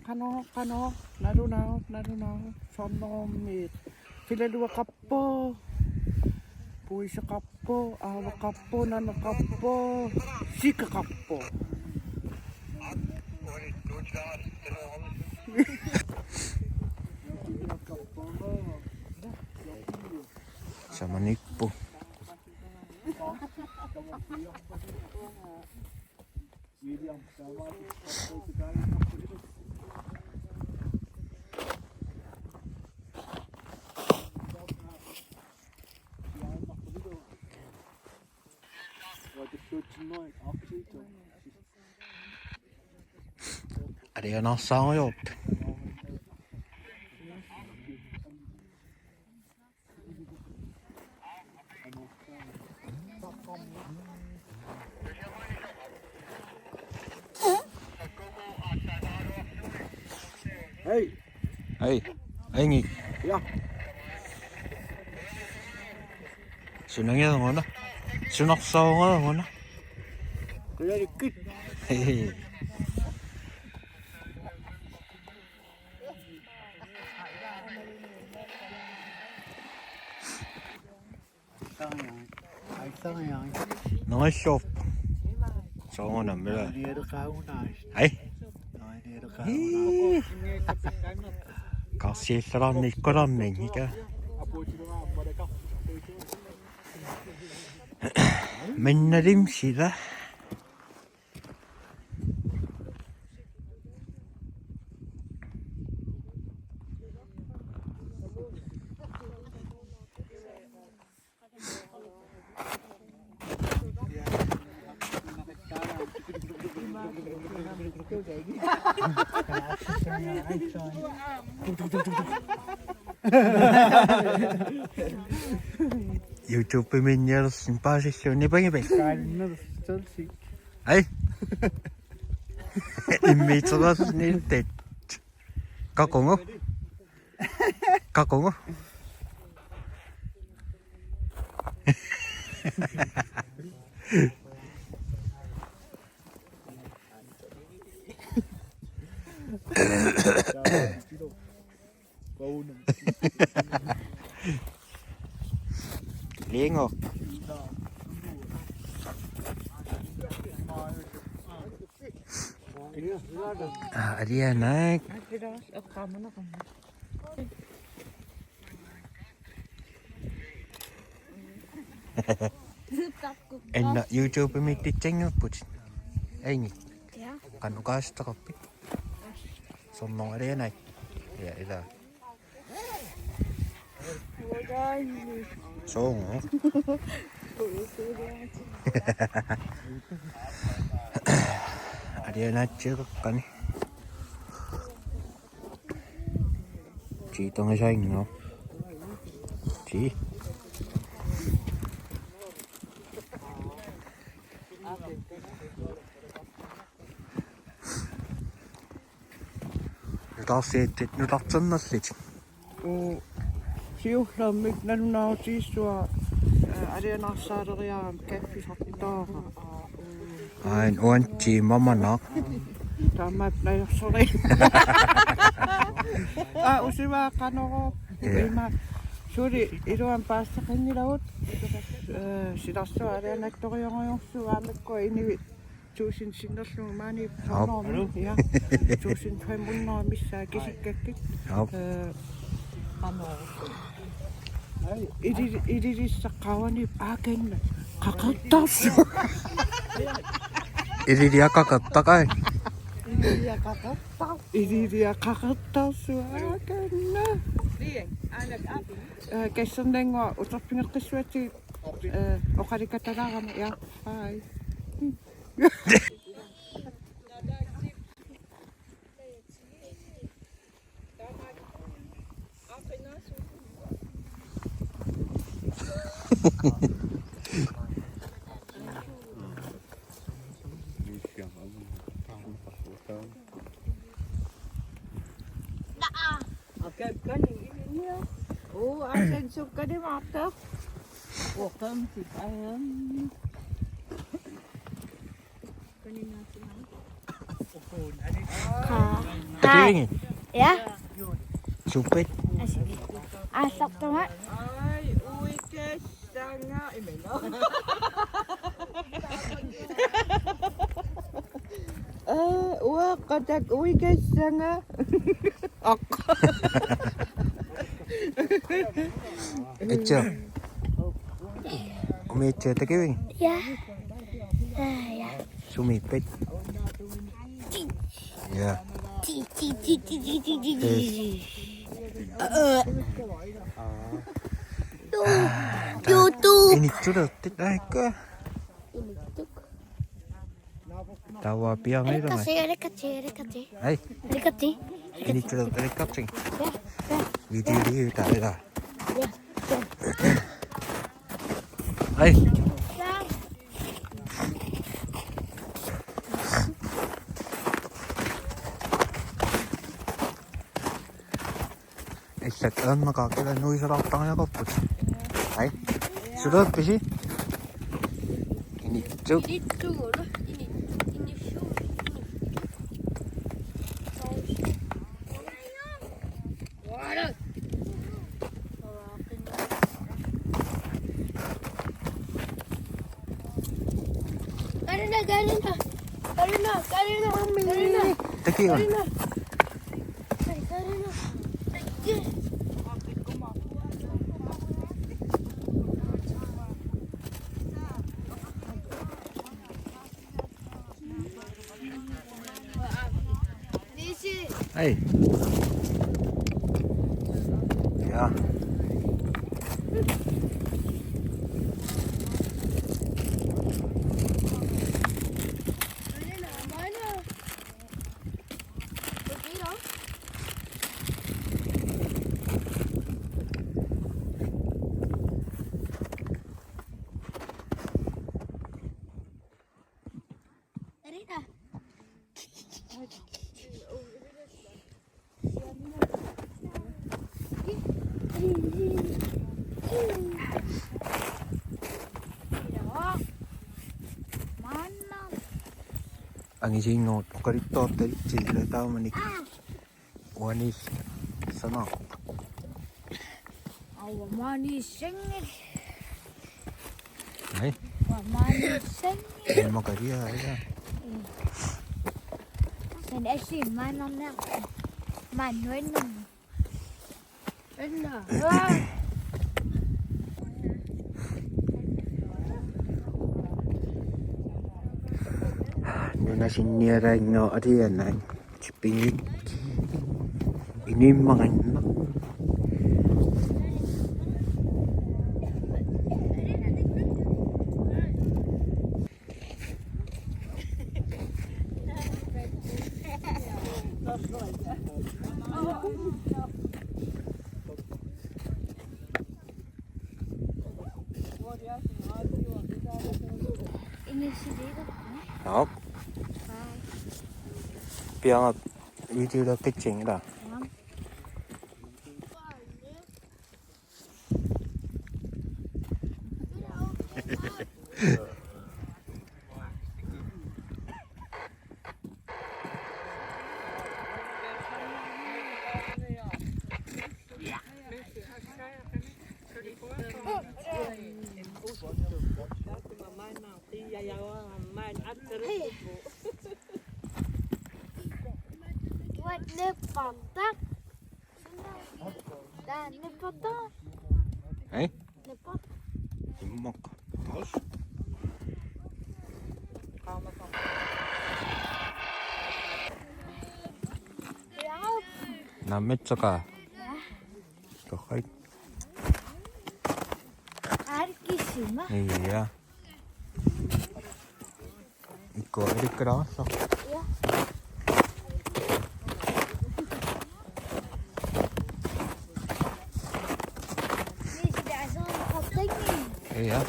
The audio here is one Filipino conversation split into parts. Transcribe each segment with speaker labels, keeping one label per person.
Speaker 1: kano, narunaw, sonnomit, filalua kappo, puisa kappo, awa kappo, nano kappo, sika kappo.
Speaker 2: Sama nippu. Är det något som gjort?
Speaker 1: Hej!
Speaker 2: Hej, Engi.
Speaker 1: Ja.
Speaker 2: Sunangin mo na. Sunaksaw mo na.
Speaker 1: Kaya dikit.
Speaker 2: Hehehe. Nice shop. Så mo na mera. Hej. Kasi sarani koranning ika. Minnarim sida. YouTube minner simpasisyon ba ngi Ay. Imitsugas niltet. Kakongo. Kakongo. Lingo. Dia naik. Enak YouTube miti cengok put. Ini. Kan ukas tapi. Somong dia naik. Ya itu. Song. Dia nak cakap kan. Chị tông xanh không? Chị. Đó sẽ chết nó đọc chân nó sẽ.
Speaker 1: Siu lamik narunaw tisua. Arena sarariam keffi hattaa.
Speaker 2: Ain on chi mama nak.
Speaker 1: Tämä ei sorry. Usiva kano. Ima suri iruan päästä kennilaut. Sidassu arena torjongosu amekko ini tuusin sinnasnu mani sanomi ja tuusin toimunnoa missä kisikkekin. Idirissä kauani aken kakattas.
Speaker 2: Iridia kakatta kai.
Speaker 1: Iridia kakattas aken. Kesän dengo utoppingat kesueti okarikataraam ja hai. Asen suka di mata. Wakam si ayam.
Speaker 2: Takiwingin.
Speaker 3: Ja?
Speaker 2: Supit.
Speaker 3: Sakto nga.
Speaker 1: Ay, uwi kesa nga. Wah, kadak uwi kesa nga. Ako.
Speaker 2: Ito. Umitsa takiwing.
Speaker 3: Ja. Ja.
Speaker 2: Sumipit. Yeah.
Speaker 3: YouTube.
Speaker 2: Ini sudah tidak ke. Tawa piang itu mah.
Speaker 3: Rekati.
Speaker 2: Hai, ini sudah dekat sih. Video dia tak ada. Hai. Isakkan makakila nuôi sa tang ya koput. Hai. Sudah pisi. Ini cuk.
Speaker 3: Karina.
Speaker 2: Takiwan. Hai. Ya. Ang ising note ko rito sila tao manik wanis sana
Speaker 3: Wamani sengit.
Speaker 2: ay
Speaker 3: Wamani sengit.
Speaker 2: ano makariya ya
Speaker 3: Sen esi manam na. Manuel na. Ella.
Speaker 2: nuna sinira no ariyan ay chipingit ini mga anak
Speaker 3: Ini si dito.
Speaker 2: Hop. Piang video da pitching da.
Speaker 3: What the fuck? Dan ne foto.
Speaker 2: Hey,
Speaker 3: Ne foto.
Speaker 2: imok. Tos. Namit saka. Kakay.
Speaker 3: Arkishima.
Speaker 2: Iya. Iko erik kerasa.
Speaker 3: Ja. Nee, daar is al een kaptein.
Speaker 2: Iya.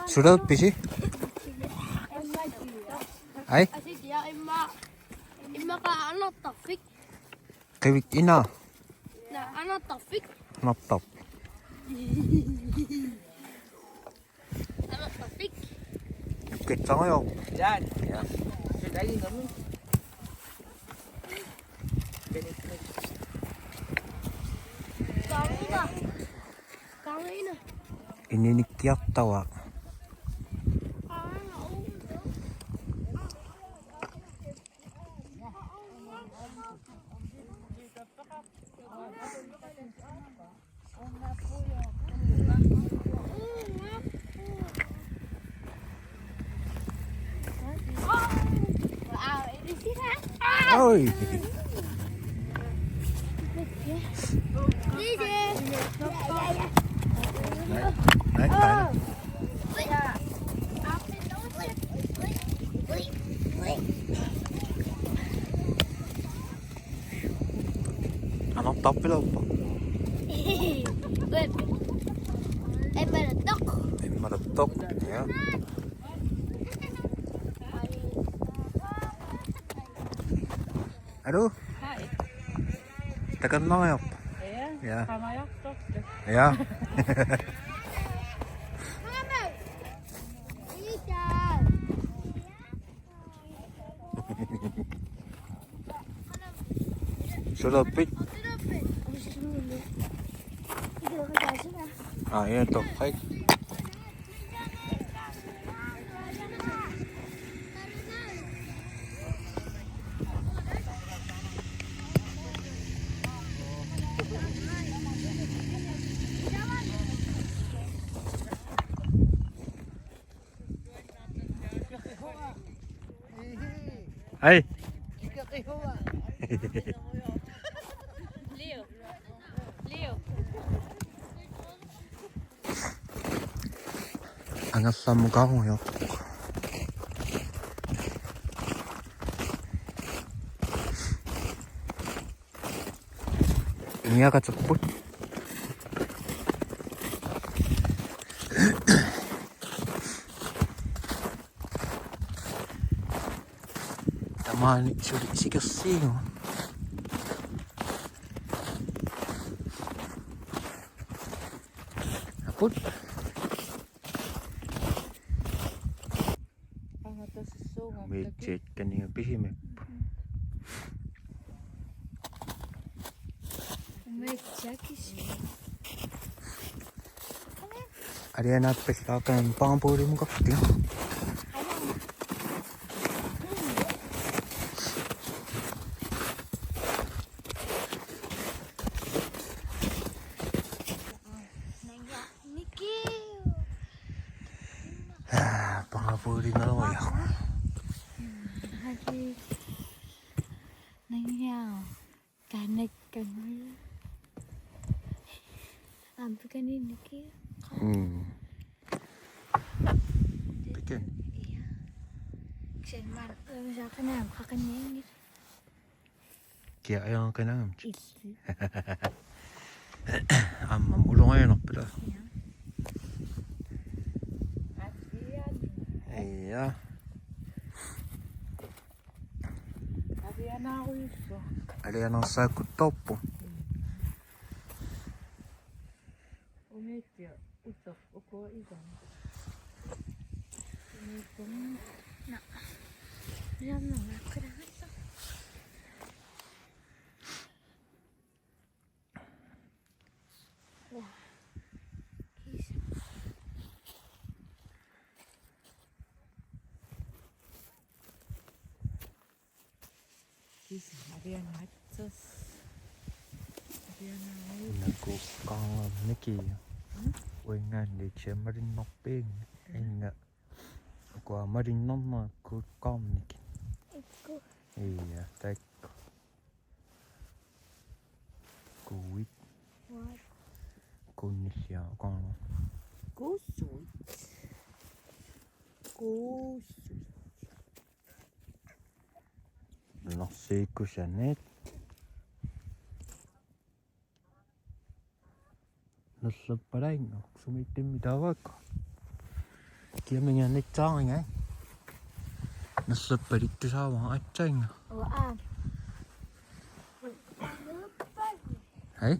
Speaker 2: Sudah pisi? Ay,
Speaker 3: Asyik ya, Imma ka ano Taufik.
Speaker 2: kawik ina.
Speaker 3: Na ano Taufik.
Speaker 2: Laptop. 먹겠잖아요.
Speaker 1: Yan.
Speaker 2: 야.
Speaker 1: Dali naman.
Speaker 2: 이니니 귀엽다와. 어이. Đấy, anh hóc tóc với đâu
Speaker 3: Em là tóc.
Speaker 2: em mà đập tóc nhá. Aduh, tekan nói không? Dạ. Dạ. Sudah pit. Ah, ini tuh, baik. Hey. 안녕하세요, 무거워요. 이해가 좁고. 많이 시켰어요. 아빠. Mệt cái này bị mệt. Ariana pescakan pampu di muka dia. Pampu di mana ya?
Speaker 3: Bukan ini ki.
Speaker 2: Bikin.
Speaker 3: Senmar, misalkan yang makannya ini.
Speaker 2: Kaya yang kena amma ulungan nak pula. Iya. Ada yang nasa kutopo.
Speaker 1: Usok uko ikan.
Speaker 3: Ini pun nak. Jangan nak kerana. Wah.
Speaker 1: Kisah Ariana Hatsos. Ariana
Speaker 2: Naku con Nikki. Wengan di Chemarin Noping. Enggak. Qua Marin Noma ku con Nikki.
Speaker 3: Itu.
Speaker 2: Iya, tek. Kuit.
Speaker 3: What?
Speaker 2: Kunisya con.
Speaker 1: Kusut. Kusut.
Speaker 2: Nasi kusanet. Nasa paray no. Sumitim dawag. Kia mình ăn cho anh ấy. Nasa parit tu sa wang acang.
Speaker 3: Wah.
Speaker 2: Hey.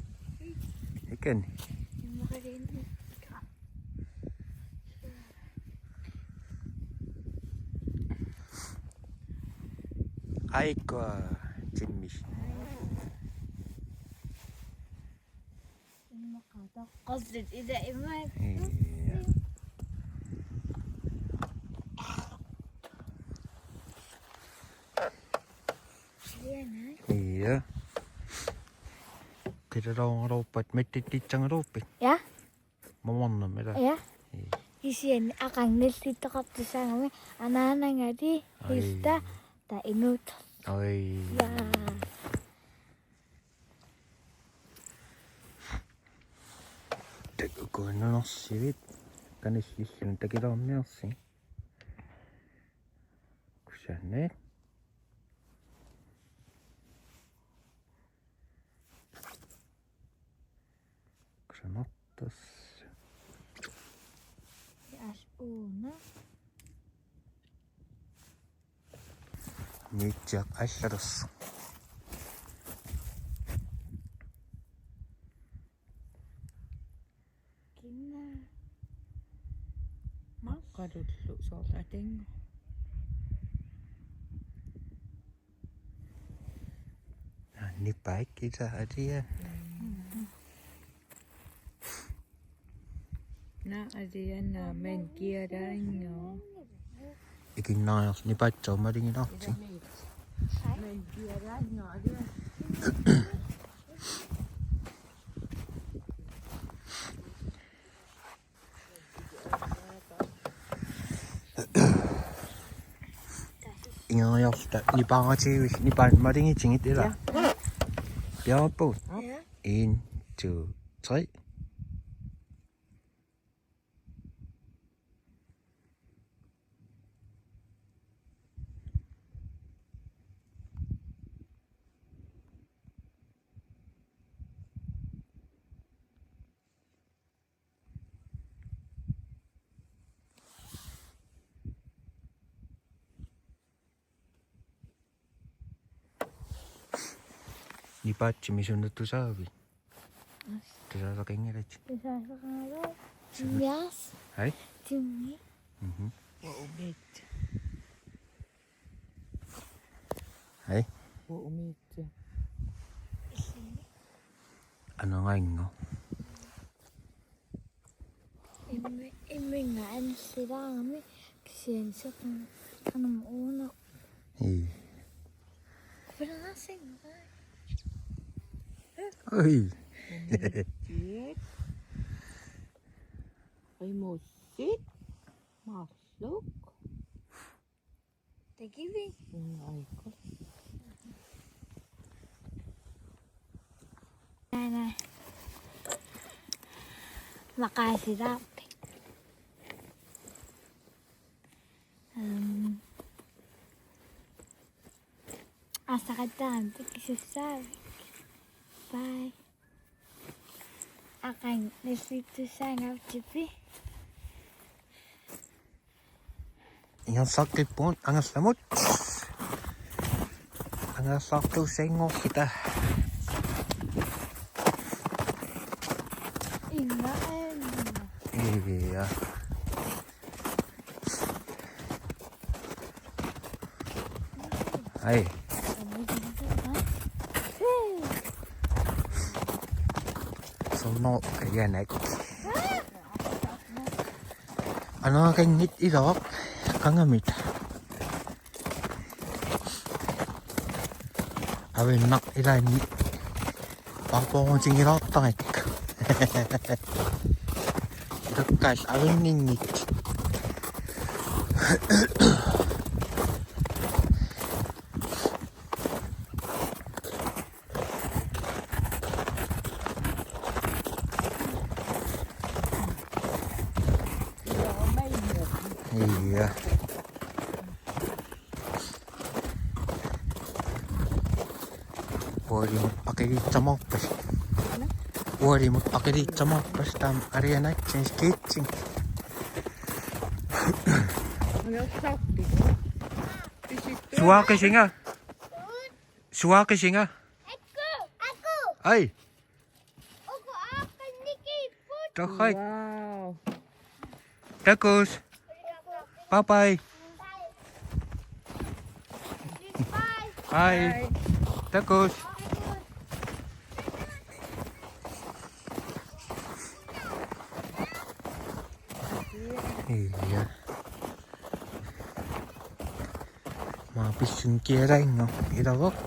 Speaker 2: Ikan. Aiko Jimmy.
Speaker 3: قصدت إذا إما
Speaker 2: Iya. Iya. Kita dong robot metit dicang robot.
Speaker 3: Ya?
Speaker 2: Mamon mera.
Speaker 3: Ya? Di sini akan nilito kapto sa kami. Anak-anak nga di. Hilda. Ta inut.
Speaker 2: Oi.
Speaker 3: Ya.
Speaker 2: Teko ko no sivit. Kanis lisin takira merci. Kusane. Kusanatas.
Speaker 3: As una.
Speaker 2: Mijak asharas.
Speaker 3: Kina.
Speaker 1: Makadullu soolatingo.
Speaker 2: Ni baik kita adia.
Speaker 1: Na adiyan na men kiaraingo.
Speaker 2: Ikin na ni pacho maringin ako.
Speaker 1: Men kiaraingo adiyan.
Speaker 2: Inga yasta ni pangachi ni pan maringin chingit ila. Bia po.
Speaker 3: Ya?
Speaker 2: 1, 2, 3. Ni pachi misun tu sabi. Tu sa kengere.
Speaker 3: Isa sa kanalo. Timyas.
Speaker 2: Hai?
Speaker 3: Timmy.
Speaker 1: Umit.
Speaker 2: Hai?
Speaker 1: Umit.
Speaker 2: Ano nga ingo?
Speaker 3: Imi nga ang sila kami. Kasi sa kanang una.
Speaker 2: Eh.
Speaker 3: Pero nasing nga.
Speaker 2: Oi.
Speaker 1: Umit. Ay musit. Maslok.
Speaker 3: Tagibing.
Speaker 1: Ay ko.
Speaker 3: Na. Makasirap. Asa ka dam. Pagkisasabi. Bye. Akan nasito sa ngap tipi.
Speaker 2: Yang sakit pun angas lamut. Angas sakit sengok kita.
Speaker 3: Ingaan.
Speaker 2: Iya. Hai. Sono kaya naik. Ano kay ngit irok kangamit. Awen nak irani. Pangpong sing irok tangik. Dekas awen ningit. Iya. Wari mo pakai di camok pas. Wari mo pakai di camok pas tam area naik change kitchen. Suwake singa. Suwake singa.
Speaker 3: Aku.
Speaker 2: Ay,
Speaker 3: Aku akan nikiput.
Speaker 2: takay.
Speaker 1: Wow.
Speaker 2: Takus. Bye-bye.
Speaker 3: Bye.
Speaker 2: Hi. Takus. Iya. Mapis yung kiray, no? Irawak.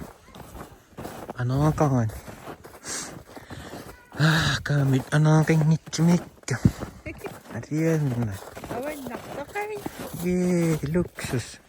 Speaker 2: Ano nga kangan? Kamit ano kay nitchimik. Ariyan na.
Speaker 1: Away, nakakay.
Speaker 2: Yay, luksus.